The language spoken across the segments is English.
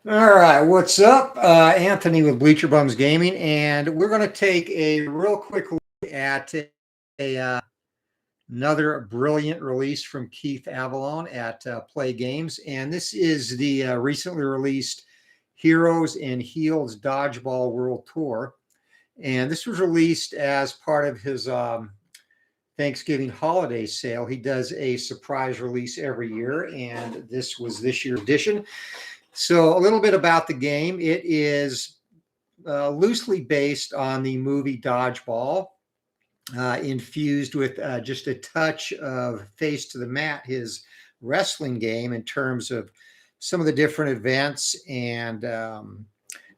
All right, what's up? Anthony with Bleacher Bums Gaming, and we're going to take a real quick look at a another brilliant release from Keith Avalon at Play Games, and this is the recently released Heroes and Heels Dodgeball World Tour, and this was released as part of his Thanksgiving holiday sale. He does a surprise release every year, and this was this year's edition. So, a little bit about the game. It is loosely based on the movie Dodgeball, infused with just a touch of Face to the Mat, his wrestling game, in terms of some of the different events and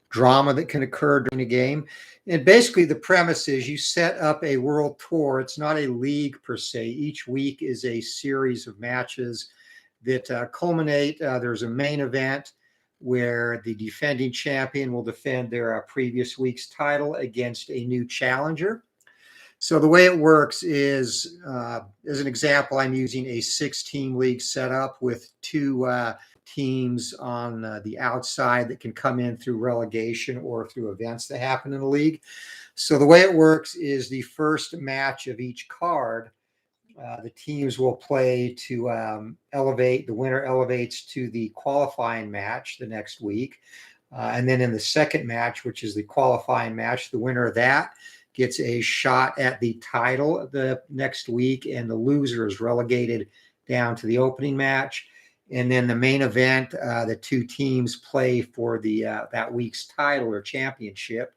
drama that can occur during a game. And basically, the premise is you set up a world tour. It's not a league per se. Each week is a series of matches that culminate. There's a main event where the defending champion will defend their previous week's title against a new challenger. So the way it works is, as an example, I'm using a 6-team league setup with two teams on the outside that can come in through relegation or through events that happen in the league. So the way it works is the first match of each card, the teams will play to elevate. The winner elevates to the qualifying match the next week. And then in the second match, which is the qualifying match, the winner of that gets a shot at the title the next week, and the loser is relegated down to the opening match. And then the main event, the two teams play for the that week's title or championship,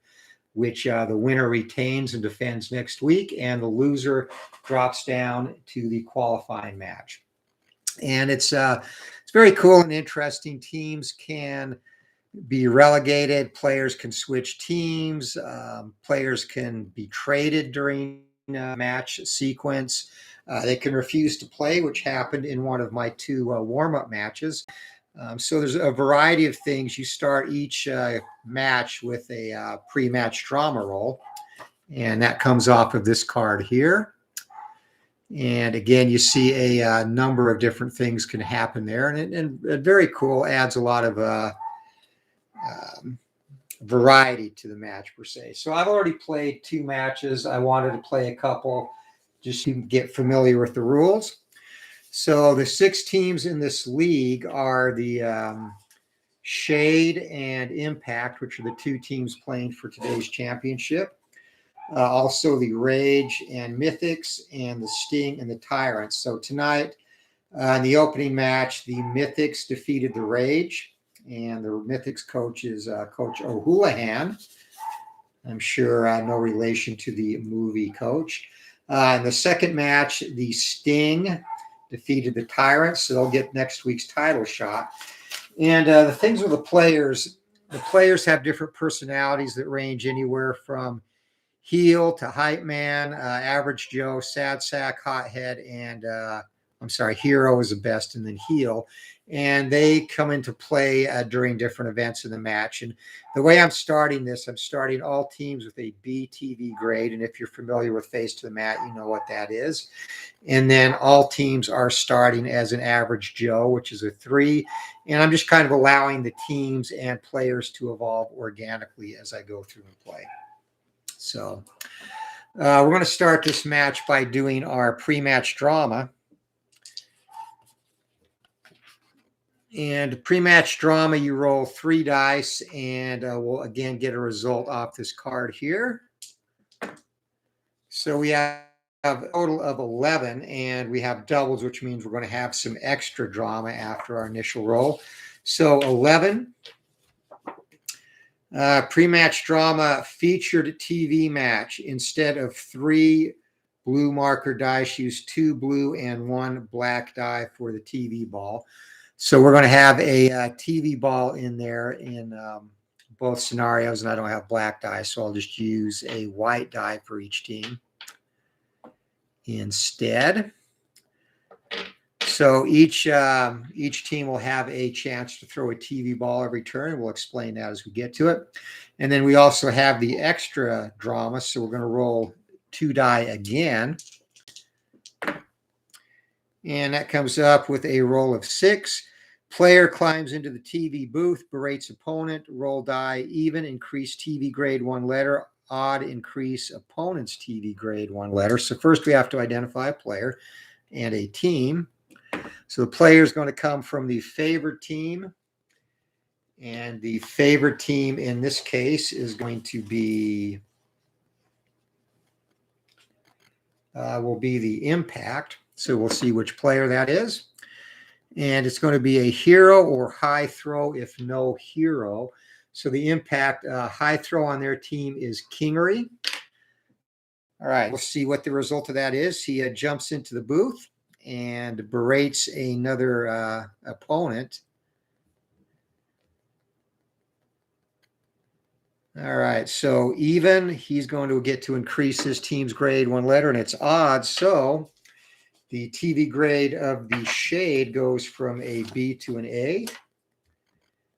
which the winner retains and defends next week, and the loser drops down to the qualifying match. And it's very cool and interesting. Teams can be relegated. Players can switch teams. Players can be traded during match sequence. They can refuse to play, which happened in one of my two warm-up matches. So there's a variety of things. You start each match with a pre-match drama roll, and that comes off of this card here. And again, you see a number of different things can happen there, and very cool. Adds a lot of variety to the match per se. So I've already played 2 matches. I wanted to play a couple just to get familiar with the rules. So the 6 teams in this league are the Shade and Impact, which are the 2 teams playing for today's championship. Also the Rage and Mythics, and the Sting and the Tyrants. So tonight, in the opening match, the Mythics defeated the Rage, and the Mythics coach is Coach O'Houlihan. I'm sure no relation to the movie Coach. In the second match, the Sting defeated the Tyrants, so they'll get next week's title shot. And the things with the players have different personalities that range anywhere from heel to hype man, average Joe, sad sack, hothead, and hero is the best, and then heel. And they come into play during different events in the match. And the way I'm starting this, I'm starting all teams with a BTV grade. And if you're familiar with Face to the Mat, you know what that is. And then all teams are starting as an average Joe, which is a 3. And I'm just kind of allowing the teams and players to evolve organically as I go through and play. So we're going to start this match by doing our pre-match drama. And pre-match drama, you roll 3 dice, and we'll again get a result off this card here. So we have a total of 11, and we have doubles, which means we're going to have some extra drama after our initial roll. So 11. Pre-match drama, featured TV match. Instead of 3 blue marker dice, use 2 blue and 1 black die for the TV ball. So we're going to have a TV ball in there in both scenarios, and I don't have black die, so I'll just use a white die for each team instead. So each team will have a chance to throw a TV ball every turn. We'll explain that as we get to it. And then we also have the extra drama, so we're going to roll 2 die again. And that comes up with a roll of 6. Player climbs into the TV booth, berates opponent, roll die, even, increase TV grade 1 letter, odd, increase opponent's TV grade 1 letter. So first we have to identify a player and a team. So the player is going to come from the favored team. And the favored team in this case is going to be, will be the Impact. So we'll see which player that is. And it's going to be a hero or high throw if no hero. So the Impact high throw on their team is Kingery. All right, we'll see what the result of that is. He jumps into the booth and berates another opponent. All right, so even, he's going to get to increase his team's grade 1 letter, and it's odd. So the TV grade of the Shade goes from a B to an A,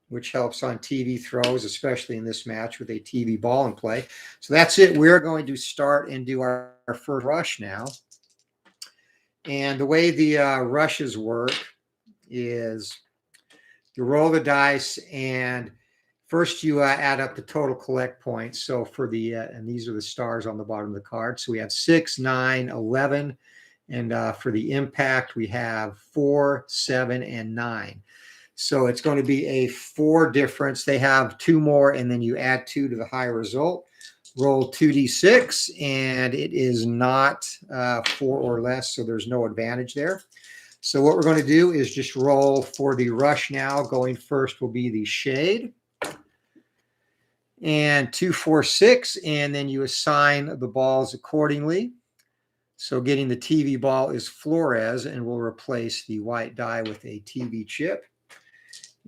which helps on TV throws, especially in this match with a TV ball in play. So that's it. We're going to start and do our first rush now. And the way the rushes work is you roll the dice, and first you add up the total collect points. So for the, and these are the stars on the bottom of the card. So we have 6, 9, 11. And for the Impact, we have 4, 7, and 9. So it's going to be a 4 difference. They have 2 more, and then you add 2 to the higher result. Roll 2d6, and it is not 4 or less, so there's no advantage there. So what we're going to do is just roll for the rush now. Going first will be the Shade. And 2, 4, 6, and then you assign the balls accordingly. So getting the TV ball is Flores, and we'll replace the white die with a TV chip.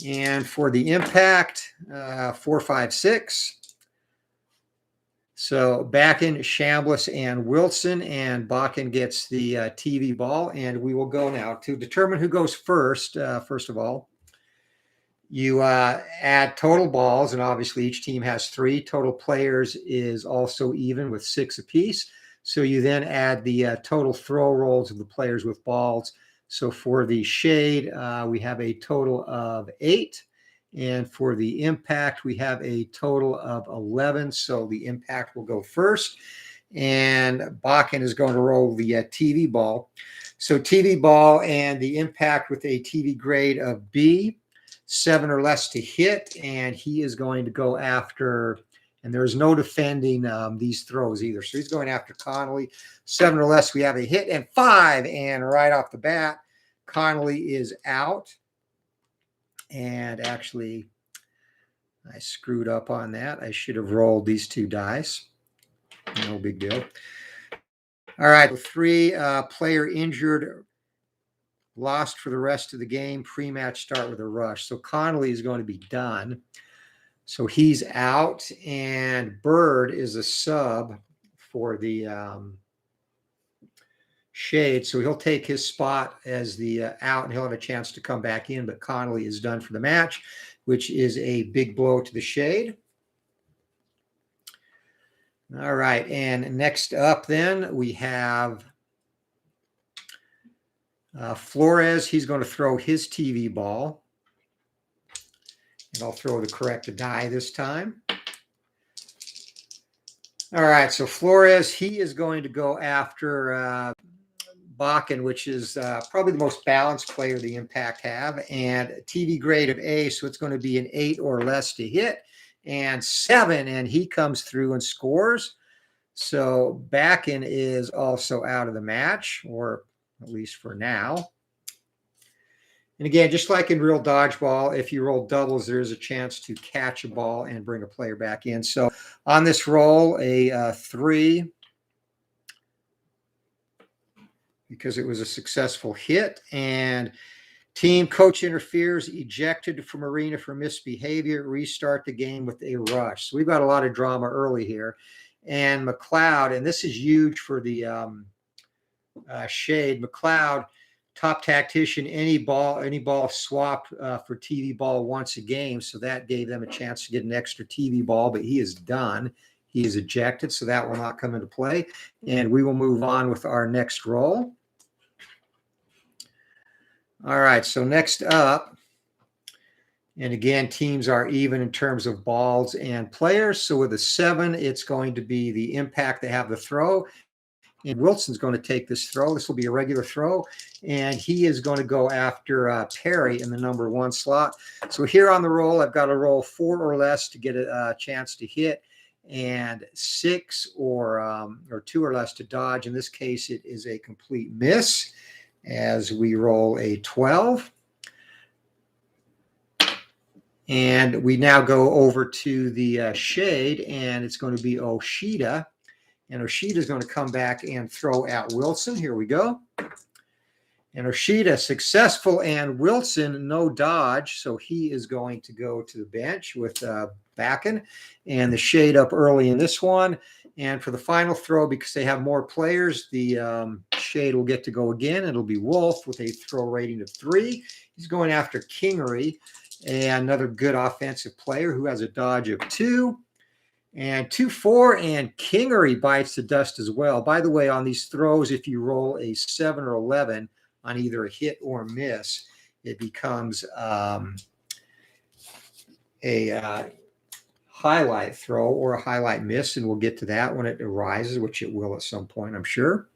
And for the Impact, 4, 5, 6. So Bakken, Chambliss, and Wilson, and Bakken gets the TV ball. And we will go now to determine who goes first. First of all, you add total balls, and obviously each team has 3. Total players is also even with 6 apiece. So you then add the total throw rolls of the players with balls. So for the Shade, we have a total of 8. And for the Impact, we have a total of 11. So the Impact will go first. And Bakken is going to roll the TV ball. So TV ball and the Impact with a TV grade of B, 7 or less to hit. And he is going to go after, and there's no defending these throws either. So he's going after Connolly. 7 or less, we have a hit, and 5. And right off the bat, Connolly is out. And actually, I screwed up on that. I should have rolled these 2 dice. No big deal. All right, 3 player injured, lost for the rest of the game. Pre-match start with a rush. So Connolly is going to be done. So he's out, and Bird is a sub for the Shade. So he'll take his spot as the out, and he'll have a chance to come back in, but Connolly is done for the match, which is a big blow to the Shade. All right, and next up then we have Flores. He's going to throw his TV ball. And I'll throw the correct die this time. All right, so Flores, he is going to go after Bakken, which is probably the most balanced player the Impact have, and TV grade of A, so it's going to be an 8 or less to hit, and 7, and he comes through and scores. So Bakken is also out of the match, or at least for now. And again, just like in real dodgeball, if you roll doubles, there is a chance to catch a ball and bring a player back in. So on this roll, a 3, because it was a successful hit. And team coach interferes, ejected from arena for misbehavior, restart the game with a rush. So we've got a lot of drama early here. And McLeod, and this is huge for the Shade, McLeod, top tactician, any ball swapped for TV ball once a game. So that gave them a chance to get an extra TV ball, but he is done. He is ejected, so that will not come into play. And we will move on with our next roll. All right, so next up, And again, teams are even in terms of balls and players. So with a 7, it's going to be the impact they have the throw. And Wilson's going to take this throw. This will be a regular throw. And he is going to go after Perry in the number 1 slot. So here on the roll, I've got to roll 4 or less to get a chance to hit, and 6 or 2 or less to dodge. In this case, it is a complete miss as we roll a 12. And we now go over to the shade, and it's going to be Oshida. And Oshida is going to come back and throw at Wilson. Here we go. And Oshida successful, and Wilson no dodge. So he is going to go to the bench with Backen, and the shade up early in this one. And for the final throw, because they have more players, the shade will get to go again. It'll be Wolf with a throw rating of 3. He's going after Kingery, another good offensive player who has a dodge of 2. And 2-4, and Kingery bites the dust as well. By the way, on these throws, if you roll a 7 or 11 on either a hit or miss, it becomes a highlight throw or a highlight miss, and we'll get to that when it arises, which it will at some point, I'm sure.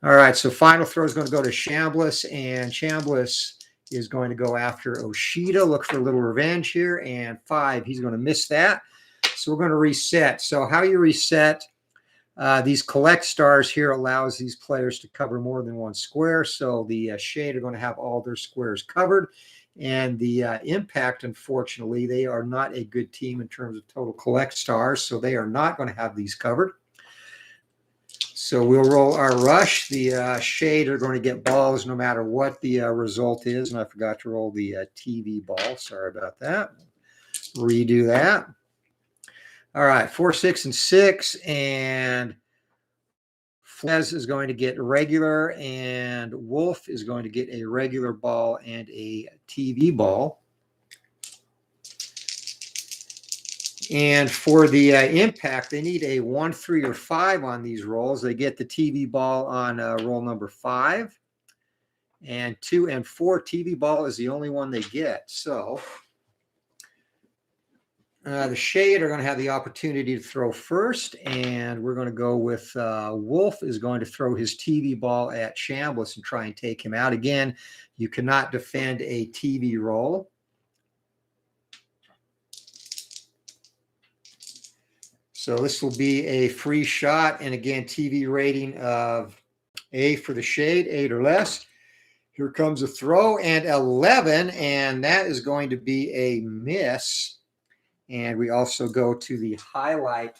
All right, so final throw is going to go to Chambliss, and Chambliss is going to go after Oshida, look for a little revenge here, and 5, he's going to miss that. So we're going to reset. So how you reset, these collect stars here allows these players to cover more than 1 square. So the shade are going to have all their squares covered. And the impact, unfortunately, they are not a good team in terms of total collect stars. So they are not going to have these covered. So we'll roll our rush. The shade are going to get balls no matter what the result is. And I forgot to roll the TV ball. Sorry about that. Redo that. All right, 4, 6, and 6, and Flez is going to get regular, and Wolf is going to get a regular ball and a TV ball. And for the impact, they need a 1, 3, or 5 on these rolls. They get the TV ball on roll number 5, and 2 and 4 TV ball is the only one they get. So the shade are going to have the opportunity to throw first, and we're going to go with Wolf is going to throw his TV ball at Chambliss and try and take him out. Again, you cannot defend a TV roll. So this will be a free shot, and again, TV rating of A for the shade, 8 or less. Here comes a throw, and 11, and that is going to be a miss. And we also go to the highlight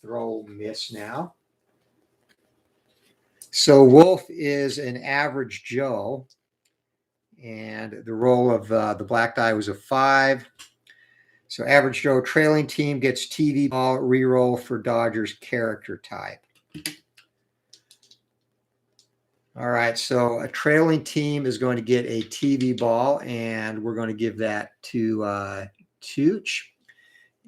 throw miss now. So Wolf is an average Joe. And the roll of the black die was a 5. So average Joe trailing team gets TV ball, reroll for Dodgers character type. All right, so a trailing team is going to get a TV ball, and we're going to give that to Tooch.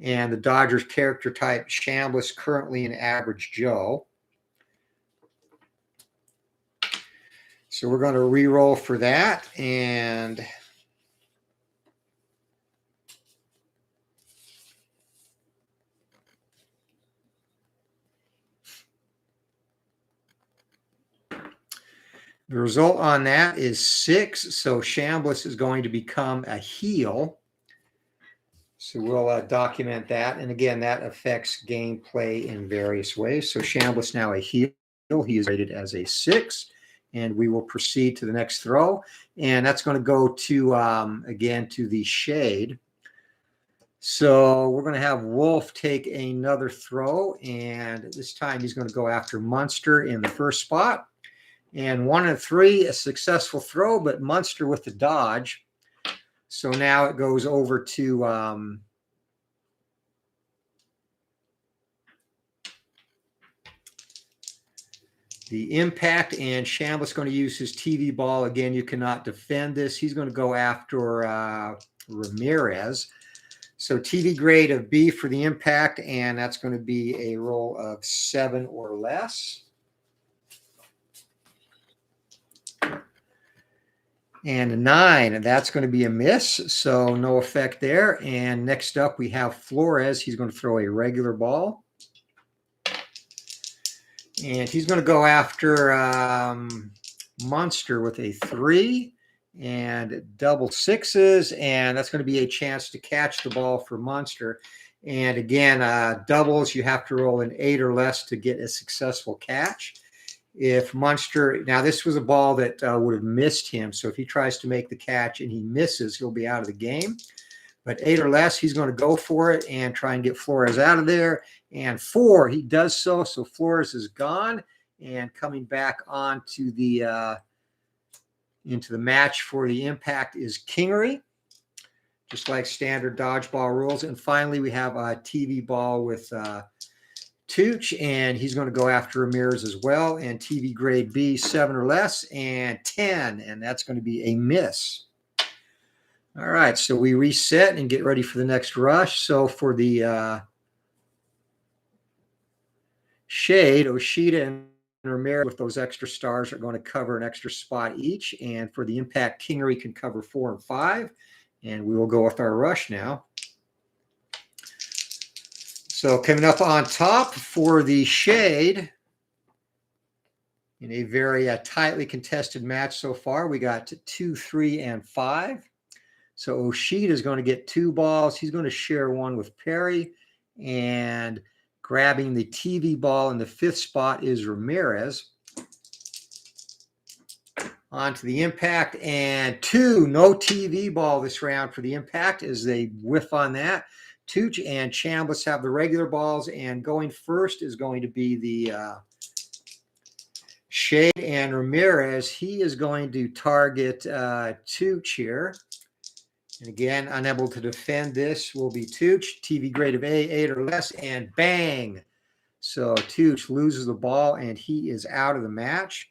And the Dodgers character type, Chambliss, currently an average Joe. So we're going to re-roll for that. And the result on that is 6. So Chambliss is going to become a heel. So we'll document that. And again, that affects gameplay in various ways. So Chambliss now a heel. He is rated as a 6. And we will proceed to the next throw. And that's going to go to, again, to the shade. So we're going to have Wolf take another throw. And this time he's going to go after Munster in the first spot. And 1 and 3, a successful throw, but Munster with the dodge. So now it goes over to the impact, and Chambliss going to use his TV ball. Again, you cannot defend this. He's going to go after Ramirez. So TV grade of B for the impact, and that's going to be a roll of 7 or less. and a 9, and that's going to be a miss, so no effect there. And next up we have Flores. He's going to throw a regular ball, and he's going to go after Munster with a 3 and double 6s, and that's going to be a chance to catch the ball for Munster. And again, doubles, you have to roll an 8 or less to get a successful catch. If Munster, now this was a ball that would have missed him, so if he tries to make the catch and he misses, he'll be out of the game. But 8 or less, he's going to go for it and try and get Flores out of there. And 4, he does so. So Flores is gone, and coming back onto the into the match for the impact is Kingery, just like standard dodgeball rules. And finally, we have a TV ball with Tooch, and he's going to go after Ramirez as well. And TV grade B, 7 or less, and 10, and that's going to be a miss. All right, so we reset and get ready for the next rush. So for the shade, Oshida and Ramirez with those extra stars are going to cover an extra spot each. And for the impact, Kingery can cover 4 and 5. And we will go with our rush now. So coming up on top for the shade, in a very tightly contested match so far, we got 2, 3, and 5. So Oshida is going to get 2 balls. He's going to share 1 with Perry. And grabbing the TV ball in the 5th spot is Ramirez. On to the impact, and 2, no TV ball this round for the impact as they whiff on that. Tooch and Chambliss have the regular balls, and going first is going to be the shade, and Ramirez, he is going to target Tooch here. And again, unable to defend this will be Tooch. TV grade of A, 8 or less, and bang. So Tooch loses the ball, and he is out of the match.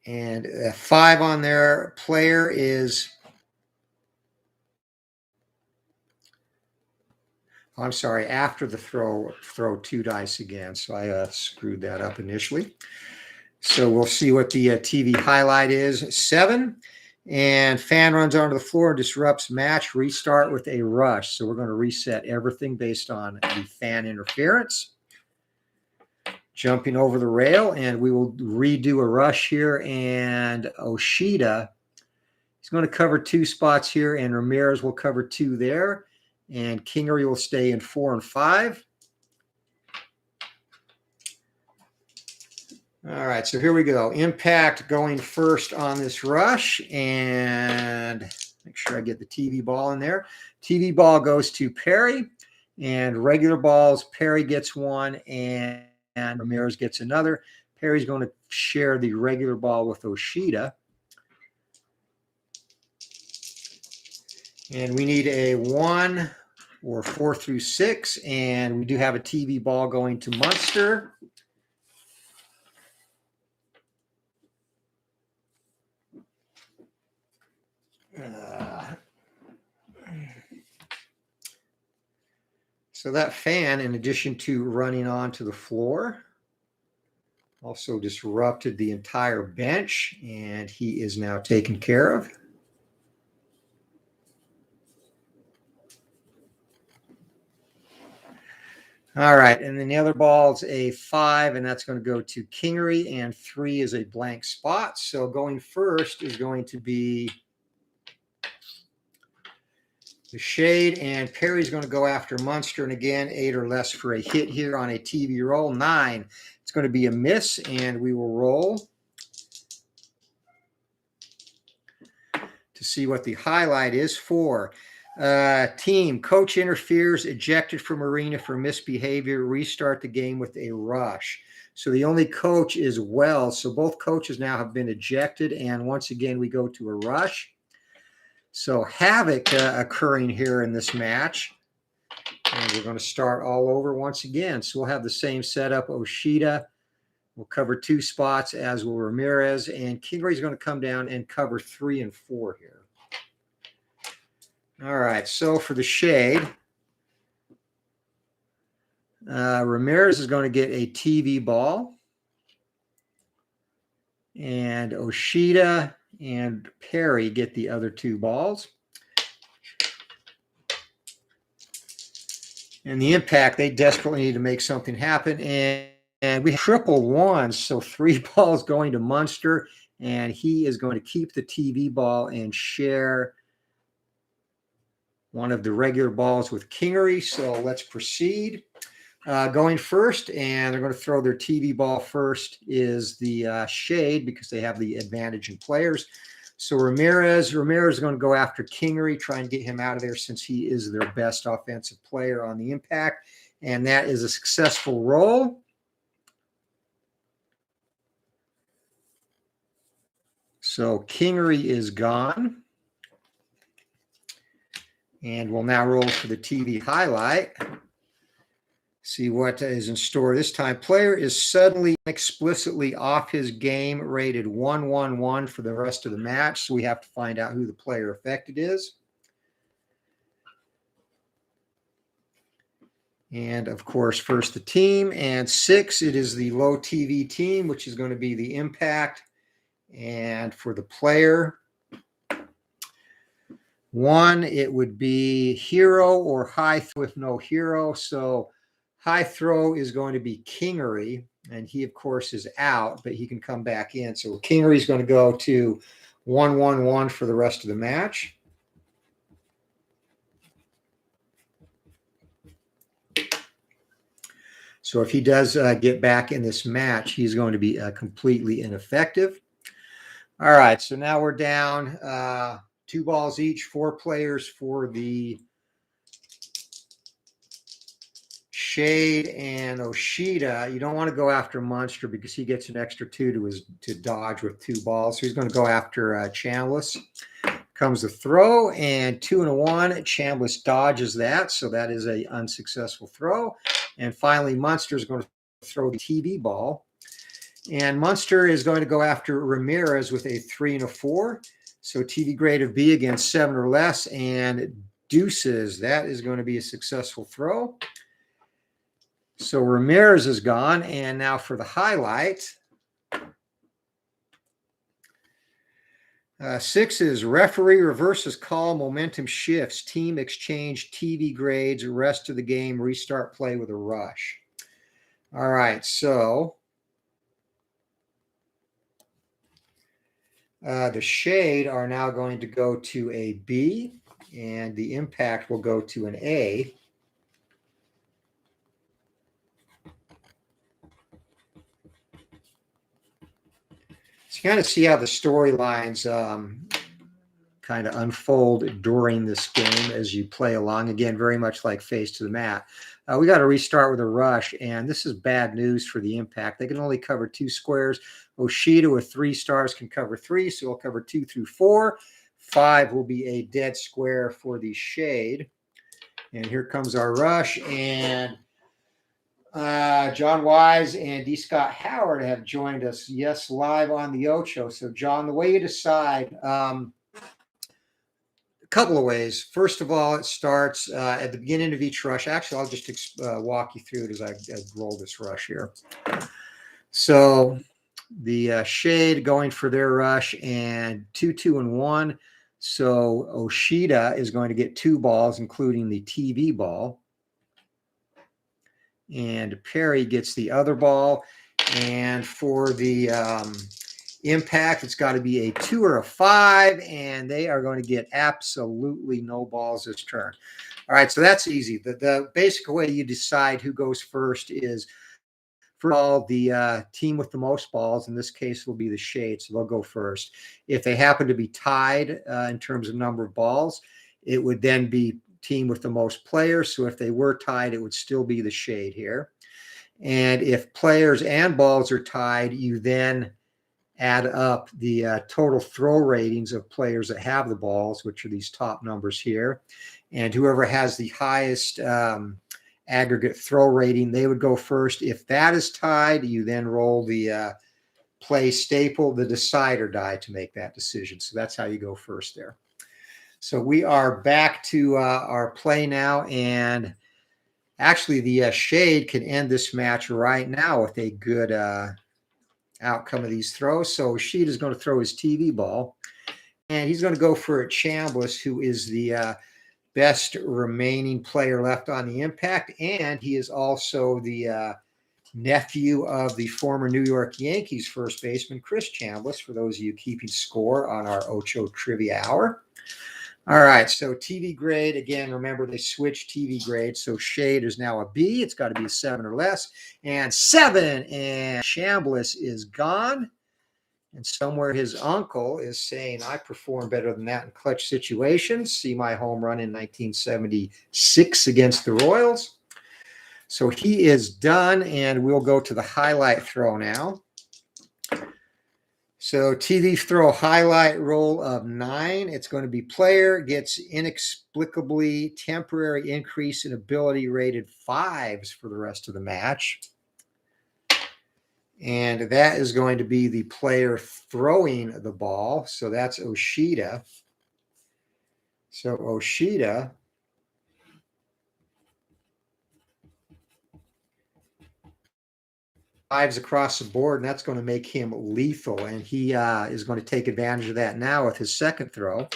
And 5 on their player is, I'm sorry, after the throw 2 dice again. So I screwed that up initially. So we'll see what the TV highlight is. 7. And fan runs onto the floor and disrupts match. Restart with a rush. So we're going to reset everything based on the fan interference. Jumping over the rail, and we will redo a rush here. And Oshida, he's going to cover 2 spots here, and Ramirez will cover 2 there. And Kingery will stay in 4 and 5. All right, so here we go. Impact going first on this rush, and make sure I get the TV ball in there. TV ball goes to Perry, and regular balls, Perry gets 1, and Ramirez gets another. Perry's going to share the regular ball with Oshida. And we need a 1 or 4 through 6, and we do have a TV ball going to Munster. So that fan, in addition to running onto the floor, also disrupted the entire bench, and he is now taken care of. All right, and then the other ball is a 5, and that's going to go to Kingery, and 3 is a blank spot. So going first is going to be the shade, and Perry's going to go after Munster, and again, 8 or less for a hit here on a TV roll. 9, it's going to be a miss, and we will roll to see what the highlight is for. Team, coach interferes, ejected from arena for misbehavior, restart the game with a rush. So the only coach is Wells. So both coaches now have been ejected, and once again, we go to a rush. So havoc occurring here in this match. And we're going to start all over once again. So we'll have the same setup. Oshida will cover 2 spots, as will Ramirez. And Kingery's going to come down and cover 3 and 4 here. All right, so for the shade, Ramirez is going to get a TV ball. And Oshida and Perry get the other 2 balls. And the Impact, they desperately need to make something happen. And we have triple ones, so 3 balls going to Munster. And he is going to keep the TV ball and share one of the regular balls with Kingery. So let's proceed. Going first, and they're going to throw their TV ball first, is the Shade, because they have the advantage in players. So Ramirez is going to go after Kingery, try and get him out of there since he is their best offensive player on the Impact. And that is a successful roll. So Kingery is gone. And we'll now roll for the TV highlight. See what is in store this time. Player is suddenly explicitly off his game, rated 1-1-1 for the rest of the match. So we have to find out who the player affected is. And of course, first the team. And 6, it is the low TV team, which is going to be the Impact. And for the player, 1, it would be hero or high with no hero. So high throw is going to be Kingery, and he, of course, is out, but he can come back in. So Kingery is going to go to 1-1-1 for the rest of the match. So if he does get back in this match, he's going to be completely ineffective. All right, so now we're down 2 balls each, 4 players for the Shade and Oshida. You don't want to go after Munster because he gets an extra 2 to dodge with 2 balls. So he's going to go after Chambliss. Comes the throw, and 2 and a 1. Chambliss dodges that, so that is an unsuccessful throw. And finally, Munster is going to throw the TV ball. And Munster is going to go after Ramirez with a 3 and a 4. So TV grade of B against 7 or less, and deuces. That is going to be a successful throw. So Ramirez is gone, and now for the highlight. 6 is referee reverses call, momentum shifts, team exchange, TV grades, rest of the game, restart play with a rush. All right, so the Shade are now going to go to a B, and the Impact will go to an A. So you kind of see how the storylines kind of unfold during this game as you play along. Again, very much like Face to the Mat. We got to restart with a rush, and this is bad news for the Impact. They can only cover 2 squares. Oshida with 3 stars can cover 3, so we'll cover 2 through 4. 5 will be a dead square for the Shade. And here comes our rush, and John Wise and D. Scott Howard have joined us, yes, live on the Ocho. So, John, the way you decide, a couple of ways. First of all, it starts at the beginning of each rush. Actually, I'll just walk you through it as I roll this rush here. So the Shade going for their rush, and 2, 2, and 1. So Oshida is going to get 2 balls, including the TV ball. And Perry gets the other ball. And for the Impact, it's got to be a 2 or a 5, and they are going to get absolutely no balls this turn. All right, so that's easy. The basic way you decide who goes first is, first of all, the team with the most balls, in this case, will be the Shade, so they'll go first. If they happen to be tied in terms of number of balls, it would then be team with the most players. So if they were tied, it would still be the Shade here. And if players and balls are tied, you then add up the total throw ratings of players that have the balls, which are these top numbers here. And whoever has the highest aggregate throw rating, they would go first. If that is tied, you then roll the Play staple, the decider die, to make that decision. So that's how you go first there. So we are back to our play now, and actually the Shade can end this match right now with a good outcome of these throws. So Sheed is going to throw his TV ball, and he's going to go for a Chambliss, who is the best remaining player left on the impact, and he is also the nephew of the former New York Yankees first baseman Chris Chambliss, for those of you keeping score on our Ocho Trivia Hour. All right, so TV grade, again, remember they switched TV grade, so Shade is now a B. It's got to be a 7 or less, and 7, and Chambliss is gone. And somewhere his uncle is saying, I perform better than that in clutch situations. See my home run in 1976 against the Royals. So he is done, and we'll go to the highlight throw now. So TV throw highlight roll of 9. It's going to be player gets inexplicably temporary increase in ability rated 5s for the rest of the match. And that is going to be the player throwing the ball. So that's Oshida. So Oshida fives across the board, and that's going to make him lethal. And he is going to take advantage of that now with his second throw.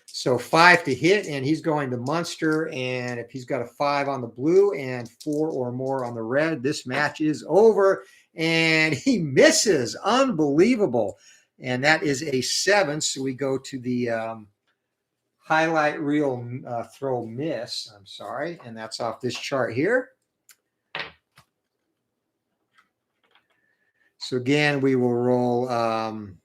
So 5 to hit, and he's going to Munster. And if he's got a 5 on the blue and 4 or more on the red, this match is over. And he misses. Unbelievable. And that is a 7. So we go to the highlight reel throw miss. I'm sorry. And that's off this chart here. So again, we will roll, I'm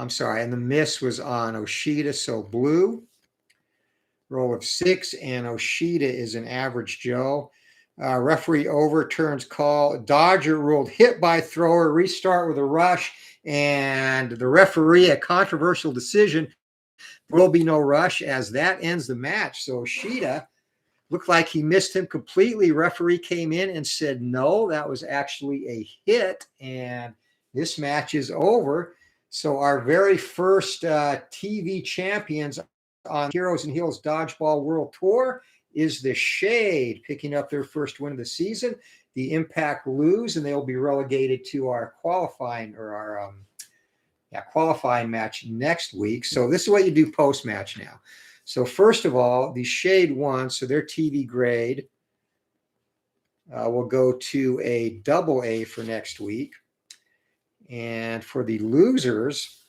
sorry, and the miss was on Oshida, so blue. Roll of 6, and Oshida is an average Joe. Referee overturns call. Dodger ruled hit by thrower, restart with a rush, and the referee, a controversial decision. There will be no rush as that ends the match. So Oshida looked like he missed him completely. Referee came in and said, no, that was actually a hit, and this match is over. So our very first TV champions on Heroes and Heels Dodgeball World Tour is the Shade, picking up their first win of the season. The Impact lose, and they'll be relegated to our qualifying qualifying match next week. So this is what you do post-match now. So first of all, the Shade won, so their TV grade will go to a AA for next week. And for the losers,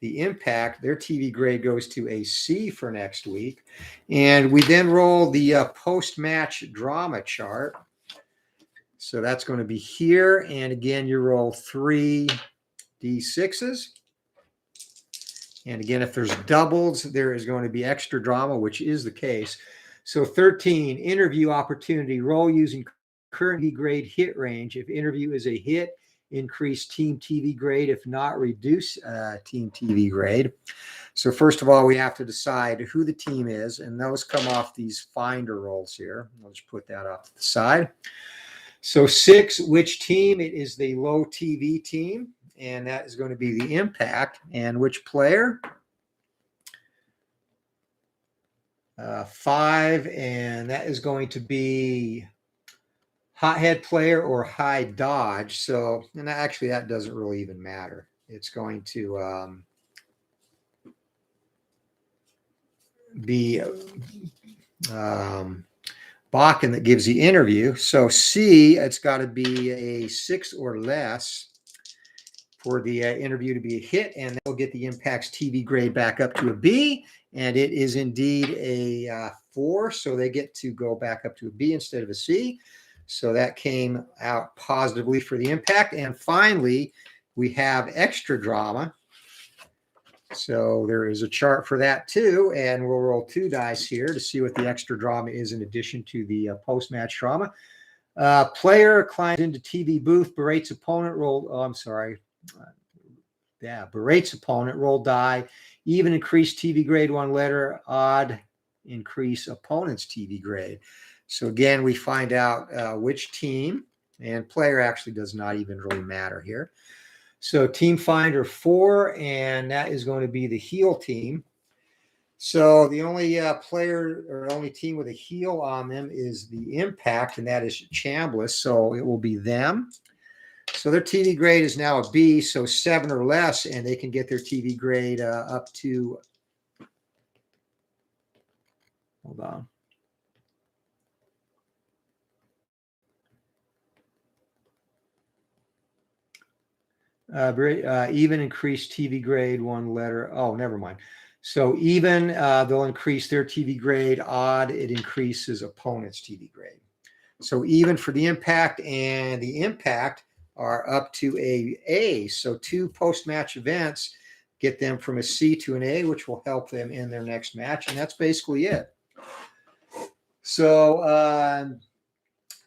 the Impact, their TV grade goes to a C for next week. And we then roll the post-match drama chart. So that's going to be here. And again, you roll 3 D6s. And again, if there's doubles, there is going to be extra drama, which is the case. So 13, interview opportunity, roll using current TV grade hit range. If interview is a hit, increase team TV grade. If not, reduce team TV grade. So first of all, we have to decide who the team is, and those come off these finder rolls here. I'll just put that off to the side. So 6, which team? It is the low TV team. And that is going to be the Impact. And which player? 5, and that is going to be hothead player or high dodge. So, and actually that doesn't really even matter. It's going to be Bakken that gives the interview. So C, it's got to be a 6 or less for the interview to be a hit, and they'll get the Impact's TV grade back up to a B, and it is indeed a 4, so they get to go back up to a B instead of a C. So that came out positively for the Impact. And finally, we have extra drama. So there is a chart for that too, and we'll roll 2 dice here to see what the extra drama is in addition to the post-match drama. Player climbs into TV booth, berates opponent, berates opponent, roll die, even increase TV grade 1 letter, odd increase opponent's TV grade. So again, we find out which team, and player actually does not even really matter here. So team finder 4, and that is going to be the heel team. So the only player or only team with a heel on them is the Impact, and that is Chambliss. So it will be them. So their TV grade is now a B, so 7 or less, and they can get their TV grade up to, hold on. Even increased TV grade, 1 letter. Oh, never mind. So even, they'll increase their TV grade. Odd, it increases opponent's TV grade. So even for the impact and the impact are up to A. So 2 post-match events get them from a C to an A, which will help them in their next match. And that's basically it. So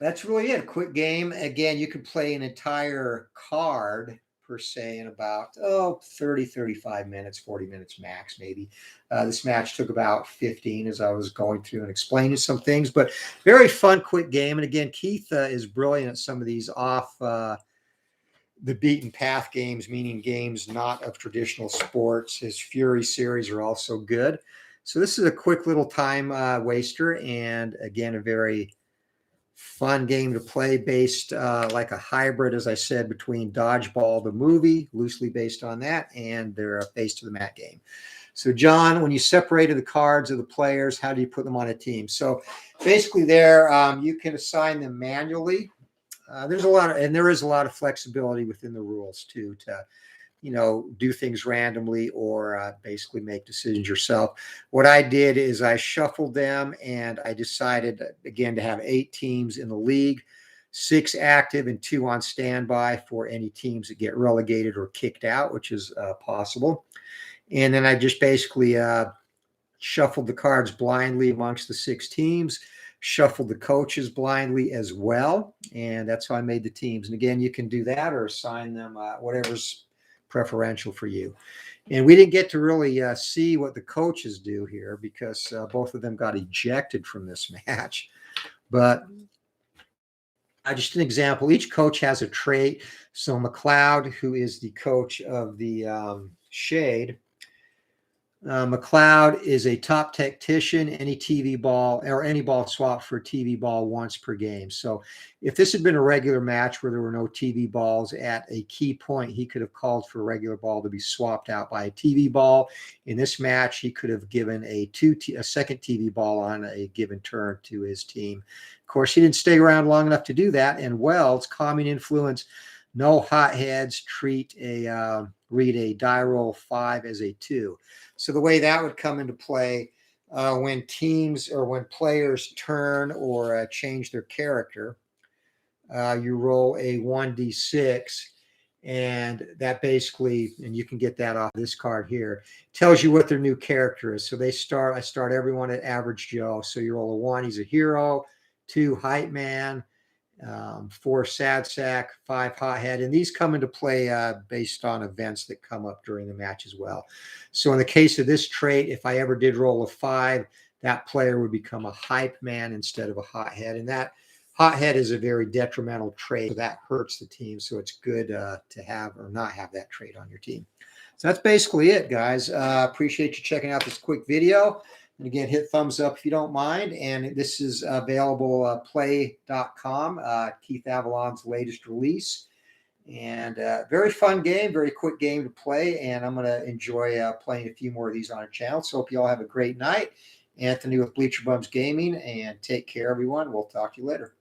that's really it. Quick game. Again, you can play an entire card per se in about 30, 35 minutes, 40 minutes max, maybe. This match took about 15 as I was going through and explaining some things, but very fun, quick game. And again, Keith is brilliant at some of these off the beaten path games, meaning games not of traditional sports. His Fury series are also good. So this is a quick little time waster, and again, a very fun game to play, based like a hybrid, as I said, between Dodgeball, the movie, loosely based on that, and their face to the mat game. So John, when you separated the cards of the players, how do you put them on a team? So basically there, you can assign them manually. There's a lot of, and there is a lot of flexibility within the rules too, to, you know, do things randomly or basically make decisions yourself. What I did is I shuffled them, and I decided again to have 8 teams in the league, 6 active and 2 on standby for any teams that get relegated or kicked out, which is possible. And then I just basically shuffled the cards blindly amongst the 6 teams, shuffled the coaches blindly as well. And that's how I made the teams. And again, you can do that or assign them whatever's preferential for you. And we didn't get to really see what the coaches do here, because both of them got ejected from this match. But just an example, each coach has a trait. So McLeod, who is the coach of the Shade, McLeod is a top tactician. Any TV ball or any ball swap for a TV ball once per game. So if this had been a regular match where there were no TV balls at a key point, he could have called for a regular ball to be swapped out by a TV ball. In this match, he could have given a second TV ball on a given turn to his team. Of course, he didn't stay around long enough to do that. And Wells, calming influence, no hotheads, read a die roll 5 as a 2. So the way that would come into play when teams or when players turn or change their character, you roll a 1d6, and that basically, and you can get that off this card here, tells you what their new character is. So I start everyone at Average Joe. So you roll a 1, he's a hero, 2, hype man, 4, sad sack, 5, hothead, and these come into play based on events that come up during the match as well. So in the case of this trait, if I ever did roll a 5, that player would become a hype man instead of a hothead, and that hothead is a very detrimental trait, so that hurts the team. So it's good to have or not have that trait on your team. So that's basically it, guys. Appreciate you checking out this quick video. And again, hit thumbs up if you don't mind. And this is available Plaay.com, Keith Avalon's latest release. And very fun game, very quick game to play. And I'm going to enjoy playing a few more of these on our channel. So hope you all have a great night. Anthony with Bleacher Bums Gaming. And take care, everyone. We'll talk to you later.